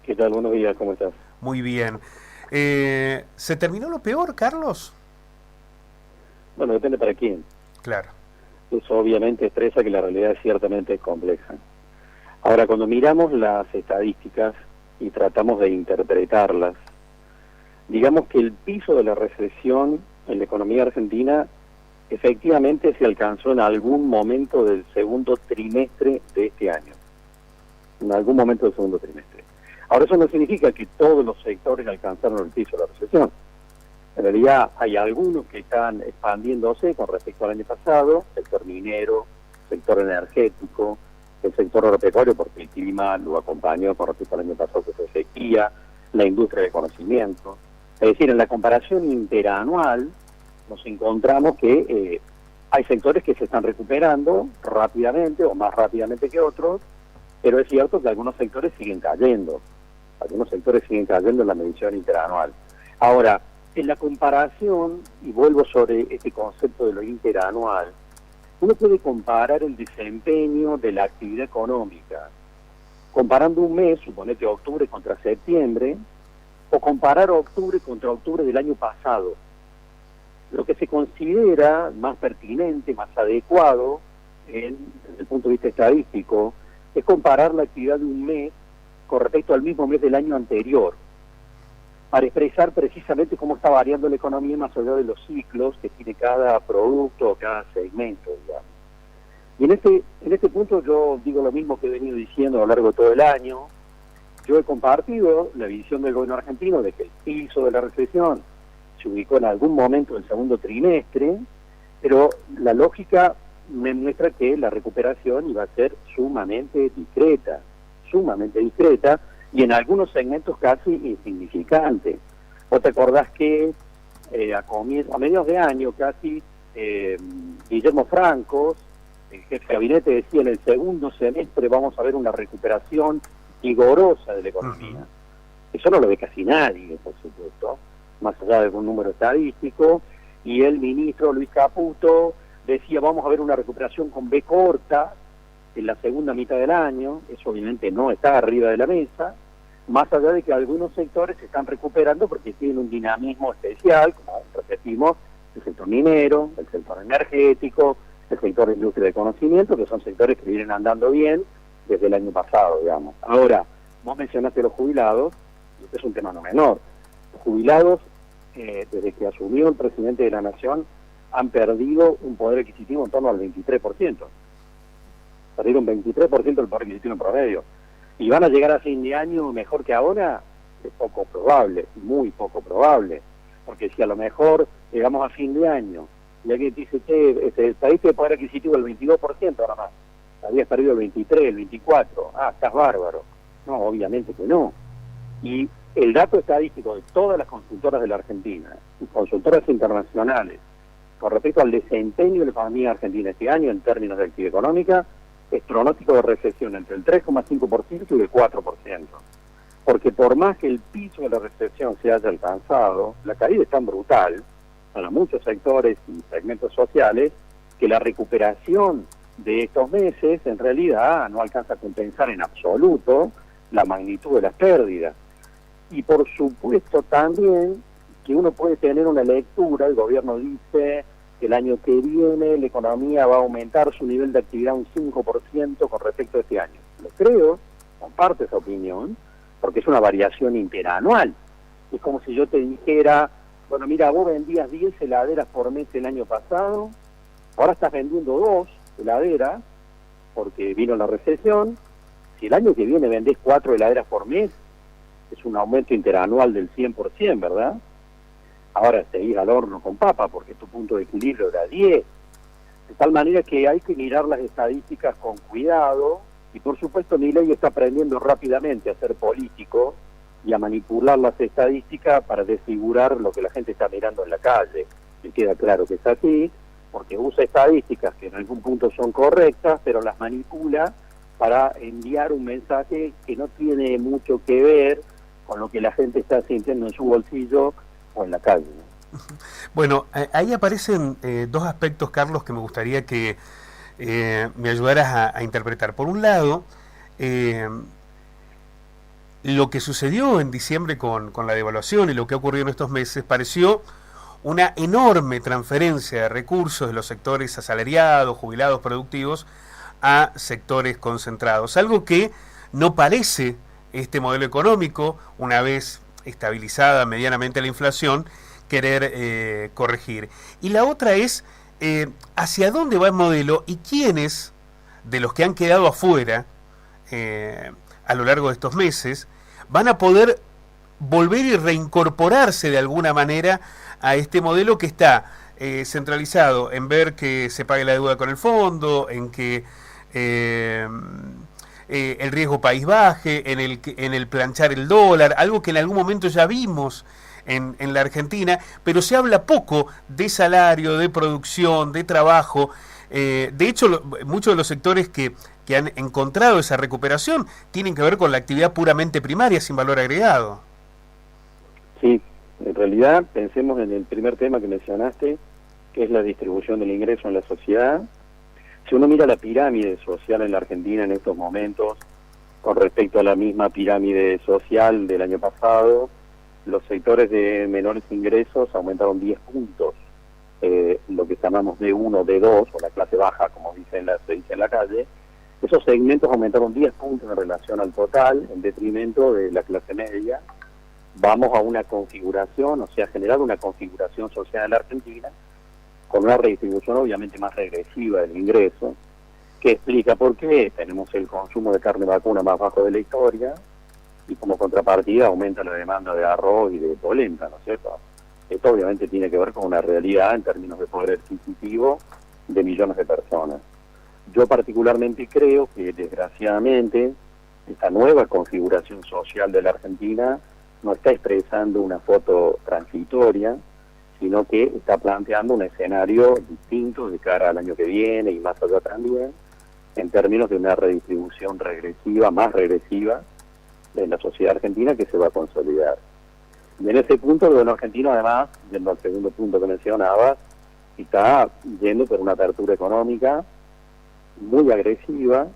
¿Qué tal? Buenos días, ¿cómo estás? Muy bien. ¿Se terminó lo peor, Carlos? Bueno, depende para quién. Claro. Eso obviamente expresa que la realidad es ciertamente compleja. Ahora, cuando miramos las estadísticas y tratamos de interpretarlas, digamos que el piso de la recesión en la economía argentina efectivamente se alcanzó en algún momento del segundo trimestre de este año. En algún momento del segundo trimestre. Ahora, eso no significa que todos los sectores alcanzaron el piso de la recesión. En realidad hay algunos que están expandiéndose con respecto al año pasado, sector minero, sector energético, el sector agropecuario, porque el clima lo acompañó con respecto al año pasado que fue sequía, la industria de conocimiento. Es decir, en la comparación interanual nos encontramos que hay sectores que se están recuperando rápidamente o más rápidamente que otros, pero es cierto que algunos sectores siguen cayendo. Algunos sectores siguen cayendo en la medición interanual. Ahora, en la comparación, y vuelvo sobre este concepto de lo interanual, uno puede comparar el desempeño de la actividad económica, comparando un mes, suponete octubre contra septiembre, o comparar octubre contra octubre del año pasado. Lo que se considera más pertinente, más adecuado, desde el punto de vista estadístico, es comparar la actividad de un mes con respecto al mismo mes del año anterior, para expresar precisamente cómo está variando la economía más allá de los ciclos que tiene cada producto o cada segmento, digamos. Y en este punto yo digo lo mismo que he venido diciendo a lo largo de todo el año. Yo he compartido la visión del gobierno argentino de que el piso de la recesión se ubicó en algún momento del segundo trimestre, pero la lógica me muestra que la recuperación iba a ser sumamente discreta, y en algunos segmentos casi insignificante. ¿Vos te acordás que a mediados de año casi Guillermo Francos, el jefe de gabinete, decía en el segundo semestre vamos a ver una recuperación vigorosa de la economía? Eso no lo ve casi nadie, por supuesto, más allá de algún número estadístico, y el ministro Luis Caputo decía vamos a ver una recuperación con B corta en la segunda mitad del año. Eso obviamente no está arriba de la mesa, más allá de que algunos sectores se están recuperando porque tienen un dinamismo especial, como repetimos, el sector minero, el sector energético, el sector de industria de conocimiento, que son sectores que vienen andando bien desde el año pasado, digamos. Ahora, vos mencionaste los jubilados, y este es un tema no menor. Los jubilados, desde que asumió el presidente de la Nación, han perdido un poder adquisitivo en torno al 23%. Perdieron 23% del poder adquisitivo en promedio. ¿Y van a llegar a fin de año mejor que ahora? Es poco probable, muy poco probable. Porque si a lo mejor llegamos a fin de año y alguien dice que perdiste de poder adquisitivo el 22% ahora más, habías perdido el 23, el 24, estás bárbaro. No, obviamente que no. Y el dato estadístico de todas las consultoras de la Argentina y consultoras internacionales con respecto al desempeño de la economía argentina este año en términos de actividad económica es pronóstico de recesión entre el 3,5% y el 4%. Porque por más que el piso de la recesión se haya alcanzado, la caída es tan brutal para muchos sectores y segmentos sociales que la recuperación de estos meses en realidad no alcanza a compensar en absoluto la magnitud de las pérdidas. Y por supuesto también que uno puede tener una lectura, el gobierno dice que el año que viene la economía va a aumentar su nivel de actividad un 5% con respecto a este año. Lo creo, comparto esa opinión, porque es una variación interanual. Es como si yo te dijera, bueno, mira, vos vendías 10 heladeras por mes el año pasado, ahora estás vendiendo 2 heladeras porque vino la recesión. Si el año que viene vendés 4 heladeras por mes, es un aumento interanual del 100%, ¿verdad? Ahora seguís al horno con papa porque tu punto de equilibrio era 10. De tal manera que hay que mirar las estadísticas con cuidado y por supuesto Milei está aprendiendo rápidamente a ser político y a manipular las estadísticas para desfigurar lo que la gente está mirando en la calle. Me queda claro que es así, porque usa estadísticas que en algún punto son correctas, pero las manipula para enviar un mensaje que no tiene mucho que ver con lo que la gente está sintiendo en su bolsillo o en la calle. Bueno, ahí aparecen dos aspectos, Carlos, que me gustaría que me ayudaras a interpretar. Por un lado, lo que sucedió en diciembre con la devaluación y lo que ha ocurrido en estos meses pareció una enorme transferencia de recursos de los sectores asalariados, jubilados, productivos, a sectores concentrados. Algo que no parece este modelo económico, una vez estabilizada medianamente la inflación, querer corregir. Y la otra es hacia dónde va el modelo y quiénes de los que han quedado afuera a lo largo de estos meses van a poder volver y reincorporarse de alguna manera a este modelo que está centralizado en ver que se pague la deuda con el fondo, en que el riesgo país baje, en el planchar el dólar, algo que en algún momento ya vimos en la Argentina, pero se habla poco de salario, de producción, de trabajo. De hecho, muchos de los sectores que han encontrado esa recuperación tienen que ver con la actividad puramente primaria, sin valor agregado. Sí, en realidad pensemos en el primer tema que mencionaste, que es la distribución del ingreso en la sociedad. Si uno mira la pirámide social en la Argentina en estos momentos, con respecto a la misma pirámide social del año pasado, los sectores de menores ingresos aumentaron 10 puntos. Lo que llamamos D1, D2, o la clase baja, como se dice en la calle, esos segmentos aumentaron 10 puntos en relación al total, en detrimento de la clase media. Vamos a una configuración, o sea, generar una configuración social en la Argentina, con una redistribución obviamente más regresiva del ingreso, que explica por qué tenemos el consumo de carne vacuna más bajo de la historia, y como contrapartida aumenta la demanda de arroz y de polenta, ¿no es cierto? Esto obviamente tiene que ver con una realidad en términos de poder adquisitivo de millones de personas. Yo particularmente creo que, desgraciadamente, esta nueva configuración social de la Argentina no está expresando una foto transitoria, sino que está planteando un escenario distinto de cara al año que viene y más allá también, en términos de una redistribución regresiva, más regresiva, de la sociedad argentina que se va a consolidar. Y en ese punto el gobierno argentino, además, yendo al segundo punto que mencionabas, está yendo por una apertura económica muy agresiva,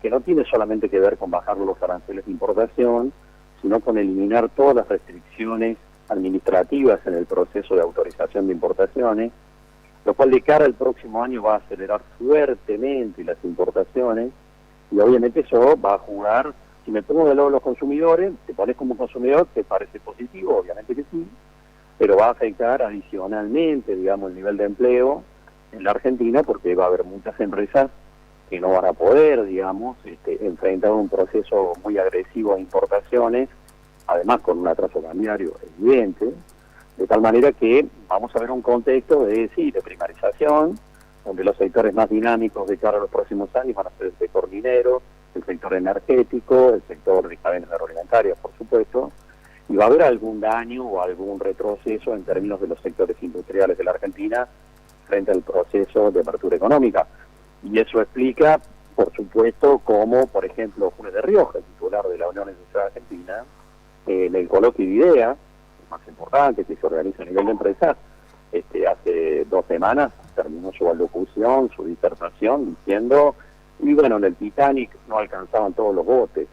que no tiene solamente que ver con bajar los aranceles de importación, sino con eliminar todas las restricciones administrativas en el proceso de autorización de importaciones, lo cual de cara al próximo año va a acelerar fuertemente las importaciones, y obviamente eso va a jugar. Si me pongo del lado de los consumidores, te pones como consumidor, te parece positivo, obviamente que sí, pero va a afectar adicionalmente, digamos, el nivel de empleo en la Argentina, porque va a haber muchas empresas que no van a poder, digamos, enfrentar un proceso muy agresivo de importaciones, además con un atraso cambiario evidente, de tal manera que vamos a ver un contexto de primarización, donde los sectores más dinámicos de cara a los próximos años van a ser el sector minero, el sector energético, el sector de cadenas agroalimentarias, por supuesto, y va a haber algún daño o algún retroceso en términos de los sectores industriales de la Argentina frente al proceso de apertura económica. Y eso explica, por supuesto, cómo, por ejemplo, Funes de Rioja, el titular de la Unión Industrial Argentina, en el coloquio de IDEA, el más importante que se organiza a nivel de empresas, hace 2 semanas terminó su alocución, su disertación, diciendo: y bueno, en el Titanic no alcanzaban todos los botes,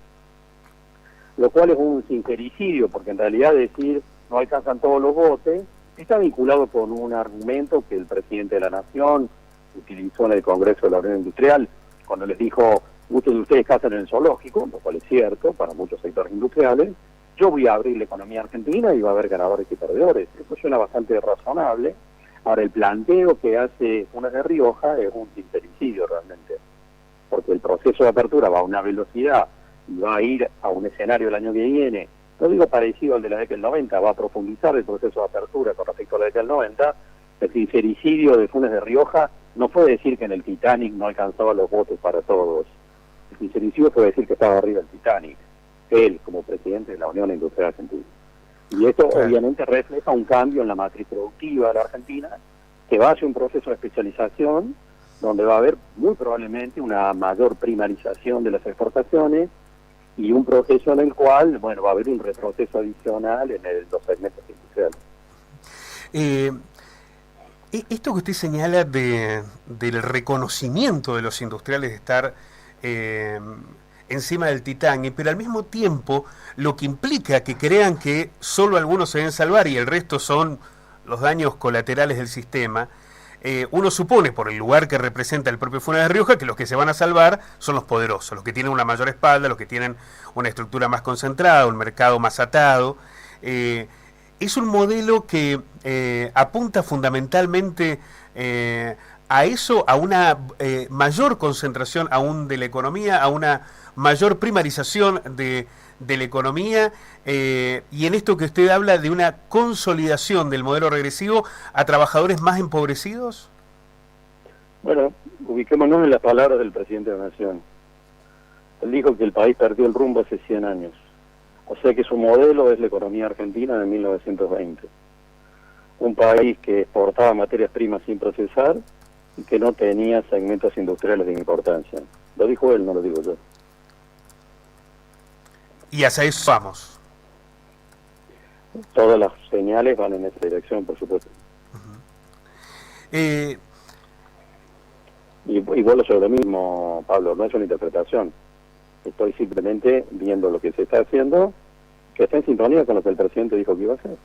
lo cual es un sincericidio, porque en realidad decir no alcanzan todos los botes está vinculado con un argumento que el presidente de la Nación utilizó en el Congreso de la Unión Industrial, cuando les dijo: muchos de ustedes cazan en el zoológico, lo cual es cierto para muchos sectores industriales, yo voy a abrir la economía argentina y va a haber ganadores y perdedores. Eso suena bastante razonable. Ahora, el planteo que hace Funes de Rioja es un sincericidio realmente, porque el proceso de apertura va a una velocidad y va a ir a un escenario el año que viene, no digo parecido al de la década del 90, va a profundizar el proceso de apertura con respecto a la década del 90. El sincericidio de Funes de Rioja no fue decir que en el Titanic no alcanzaba los votos para todos. El sincericidio fue decir que estaba arriba el Titanic, él como presidente de la Unión Industrial Argentina. Y esto obviamente refleja un cambio en la matriz productiva de la Argentina, que va hacia un proceso de especialización, donde va a haber muy probablemente una mayor primarización de las exportaciones y un proceso en el cual, bueno, va a haber un retroceso adicional en los segmentos industriales. Esto que usted señala del reconocimiento de los industriales de estar encima del Titanic, pero al mismo tiempo lo que implica que crean que solo algunos se deben salvar y el resto son los daños colaterales del sistema. Uno supone, por el lugar que representa el propio Funes de Rioja, que los que se van a salvar son los poderosos, los que tienen una mayor espalda, los que tienen una estructura más concentrada, un mercado más atado. Es un modelo que apunta fundamentalmente a eso, a una mayor concentración aún de la economía, a una mayor primarización de la economía, y en esto que usted habla de una consolidación del modelo regresivo a trabajadores más empobrecidos. Bueno, ubiquémonos en las palabras del presidente de la Nación. Él dijo que el país perdió el rumbo hace 100 años. O sea que su modelo es la economía argentina de 1920. Un país que exportaba materias primas sin procesar y que no tenía segmentos industriales de importancia. Lo dijo él, no lo digo yo. Y hacia eso vamos. Todas las señales van en esa dirección, por supuesto. Uh-huh. Y vuelvo sobre lo mismo, Pablo, no es una interpretación. Estoy simplemente viendo lo que se está haciendo, que está en sintonía con lo que el presidente dijo que iba a hacer.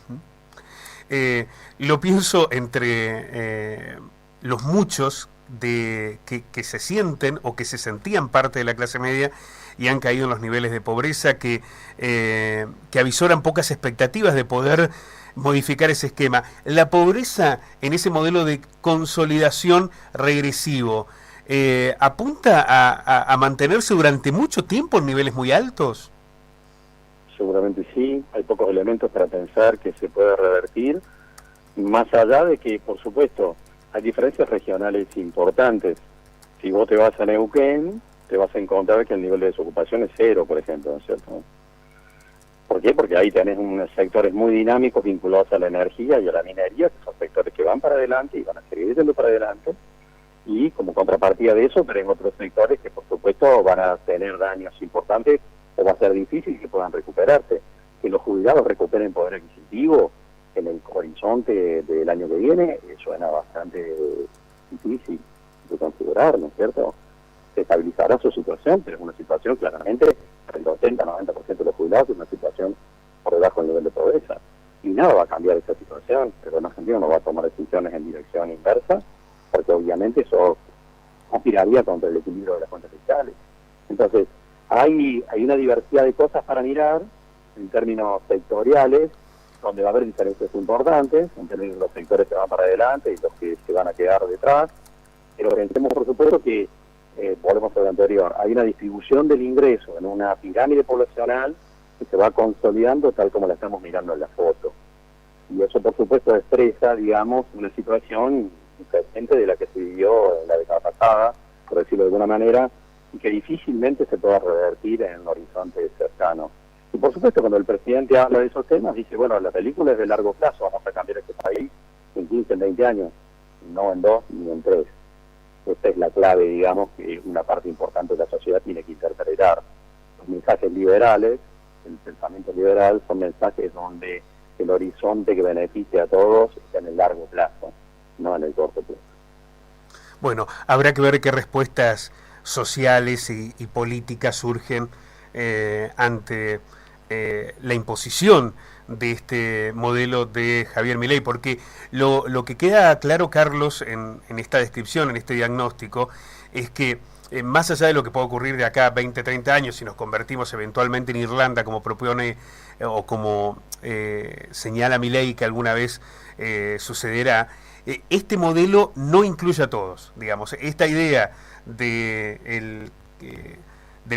Uh-huh. Lo pienso entre los muchos que se sienten o que se sentían parte de la clase media y han caído en los niveles de pobreza, que avisoran pocas expectativas de poder modificar ese esquema. La pobreza en ese modelo de consolidación regresivo apunta a mantenerse durante mucho tiempo en niveles muy altos. Seguramente sí, hay pocos elementos para pensar que se pueda revertir, más allá de que, por supuesto, hay diferencias regionales importantes. Si vos te vas a Neuquén, te vas a encontrar que el nivel de desocupación es 0, por ejemplo, ¿no es cierto? ¿Por qué? Porque ahí tenés unos sectores muy dinámicos vinculados a la energía y a la minería, que son sectores que van para adelante y van a seguir yendo para adelante, y como contrapartida de eso tenés otros sectores que por supuesto van a tener daños importantes o va a ser difícil que puedan recuperarse. Que los jubilados recuperen poder adquisitivo en el horizonte del año que viene, suena bastante difícil de considerar, ¿no es cierto? Se estabilizará su situación, pero es una situación claramente, el 80-90% de los jubilados es una situación por debajo del nivel de pobreza. Y nada va a cambiar esa situación, pero en Argentina no va a tomar decisiones en dirección inversa, porque obviamente eso aspiraría contra el equilibrio de las cuentas fiscales. Entonces, hay una diversidad de cosas para mirar en términos sectoriales, donde va a haber diferencias importantes, en términos de los sectores que van para adelante y los que se van a quedar detrás, pero pensemos por supuesto que, volvemos a lo anterior, hay una distribución del ingreso en una pirámide poblacional que se va consolidando tal como la estamos mirando en la foto. Y eso por supuesto expresa, digamos, una situación diferente de la que se vivió en la década pasada, por decirlo de alguna manera, y que difícilmente se pueda revertir en un horizonte cercano. Y por supuesto cuando el presidente habla de esos temas, dice, bueno, la película es de largo plazo, vamos a cambiar este país en 15, en 20 años, no en 2 ni en 3. Esta es la clave, digamos, que una parte importante de la sociedad tiene que interpretar. Los mensajes liberales, el pensamiento liberal, son mensajes donde el horizonte que beneficia a todos está en el largo plazo, no en el corto plazo. Bueno, habrá que ver qué respuestas sociales y políticas surgen ante la imposición de este modelo de Javier Milei, porque lo que queda claro, Carlos, en esta descripción, en este diagnóstico, es que más allá de lo que puede ocurrir de acá a 20, 30 años, si nos convertimos eventualmente en Irlanda, como propone o como señala Milei que alguna vez sucederá, este modelo no incluye a todos, digamos. Esta idea del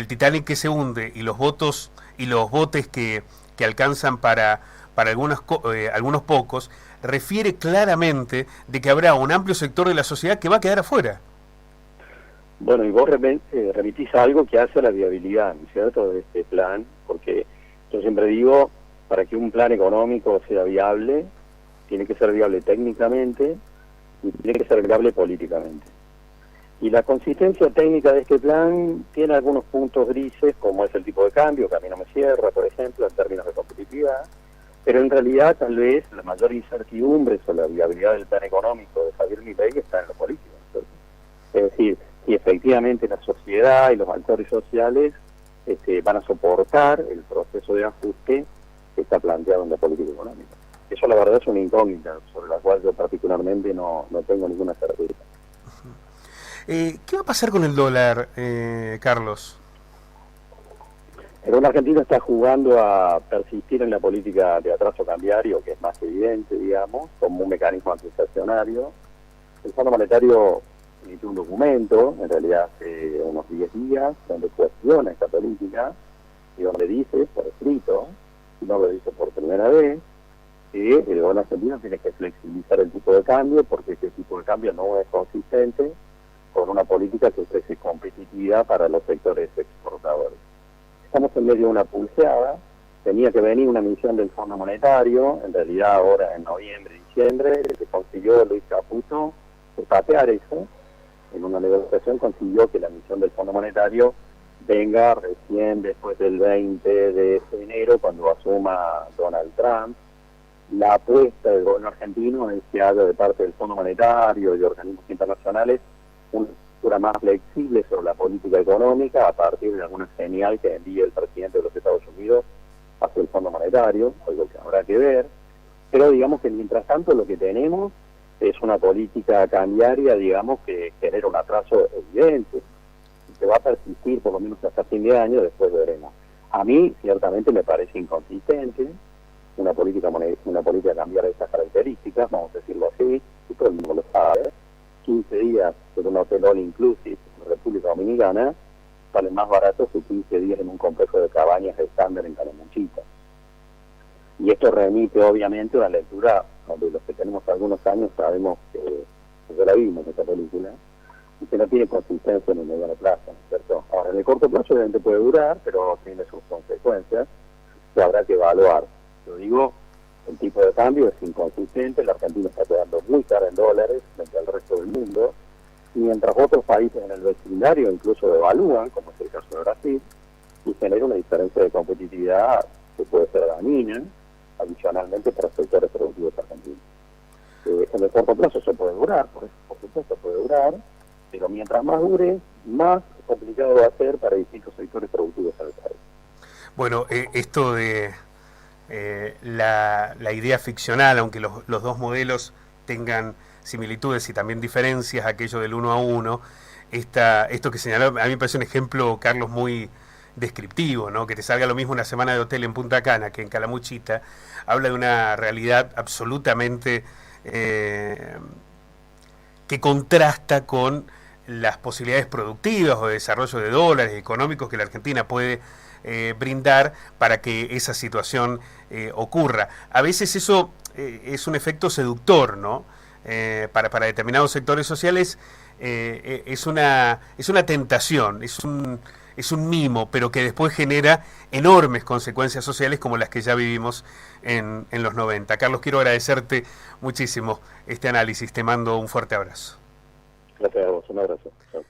Titanic que se hunde y los votos y los botes que alcanzan para algunos pocos, refiere claramente de que habrá un amplio sector de la sociedad que va a quedar afuera. Bueno, y vos remitís a algo que hace a la viabilidad, ¿no es cierto?, de este plan, porque yo siempre digo, para que un plan económico sea viable, tiene que ser viable técnicamente y tiene que ser viable políticamente. Y la consistencia técnica de este plan tiene algunos puntos grises, como es el tipo de cambio, que a mí no me cierra, por ejemplo, en términos de competitividad, pero en realidad tal vez la mayor incertidumbre sobre la viabilidad del plan económico de Javier Milei está en lo político, ¿cierto? Es decir, si efectivamente la sociedad y los actores sociales van a soportar el proceso de ajuste que está planteado en la política económica. Eso la verdad es una incógnita sobre la cual yo particularmente no tengo ninguna certeza. ¿Qué va a pasar con el dólar, Carlos? El gobierno argentino está jugando a persistir en la política de atraso cambiario, que es más evidente, digamos, como un mecanismo antiinflacionario. El Fondo Monetario emitió un documento, en realidad hace unos 10 días, donde cuestiona esta política y donde dice, por escrito, y no lo dice por primera vez, que el gobierno argentino tiene que flexibilizar el tipo de cambio porque ese tipo de cambio no es consistente con una política que ofrece competitividad para los sectores exportadores. Estamos en medio de una pulseada, tenía que venir una misión del Fondo Monetario, en realidad ahora en noviembre, diciembre, que consiguió Luis Caputo patear eso, en una negociación consiguió que la misión del Fondo Monetario venga recién después del 20 de enero, cuando asuma Donald Trump. La apuesta del gobierno argentino es que haya de parte del Fondo Monetario y organismos internacionales una postura más flexible sobre la política económica a partir de alguna señal que envíe el presidente de los Estados Unidos hacia el Fondo Monetario, algo que habrá que ver. Pero digamos que mientras tanto lo que tenemos es una política cambiaria, digamos, que genera un atraso evidente, que va a persistir por lo menos hasta fin de año, después veremos. A mí, ciertamente, me parece inconsistente una política cambiaria de esas características, vamos a decirlo así, y todo el mundo lo sabe. 15 días en un hotel all inclusive en República Dominicana salen más baratos que 15 días en un complejo de cabañas estándar en Calamuchita. Y esto remite obviamente a una lectura donde los que tenemos algunos años sabemos que ya la vimos esta película y que no tiene consistencia en el mediano plazo, ¿no es cierto? Ahora, en el corto plazo obviamente puede durar, pero tiene sus consecuencias que habrá que evaluar. Yo digo, el tipo de cambio es inconsistente, la Argentina está quedando muy cara en dólares frente al resto del mundo, mientras otros países en el vecindario incluso devalúan, como es el caso de Brasil, y genera una diferencia de competitividad que puede ser dañina, adicionalmente para sectores productivos argentinos. En el corto plazo eso puede durar, por supuesto puede durar, pero mientras más dure, más complicado va a ser para distintos sectores productivos del país. Bueno, esto de la idea ficcional, aunque los dos modelos tengan similitudes y también diferencias, aquello del 1 a 1, esto que señaló, a mí me parece un ejemplo, Carlos, muy descriptivo, ¿no? Que te salga lo mismo una semana de hotel en Punta Cana que en Calamuchita, habla de una realidad absolutamente que contrasta con las posibilidades productivas o de desarrollo de dólares económicos que la Argentina puede brindar para que esa situación ocurra. A veces eso es un efecto seductor, ¿no? Para determinados sectores sociales es una tentación, es un mimo, pero que después genera enormes consecuencias sociales como las que ya vivimos en los 90. Carlos, quiero agradecerte muchísimo este análisis, te mando un fuerte abrazo. Gracias a vos, un abrazo. Chao.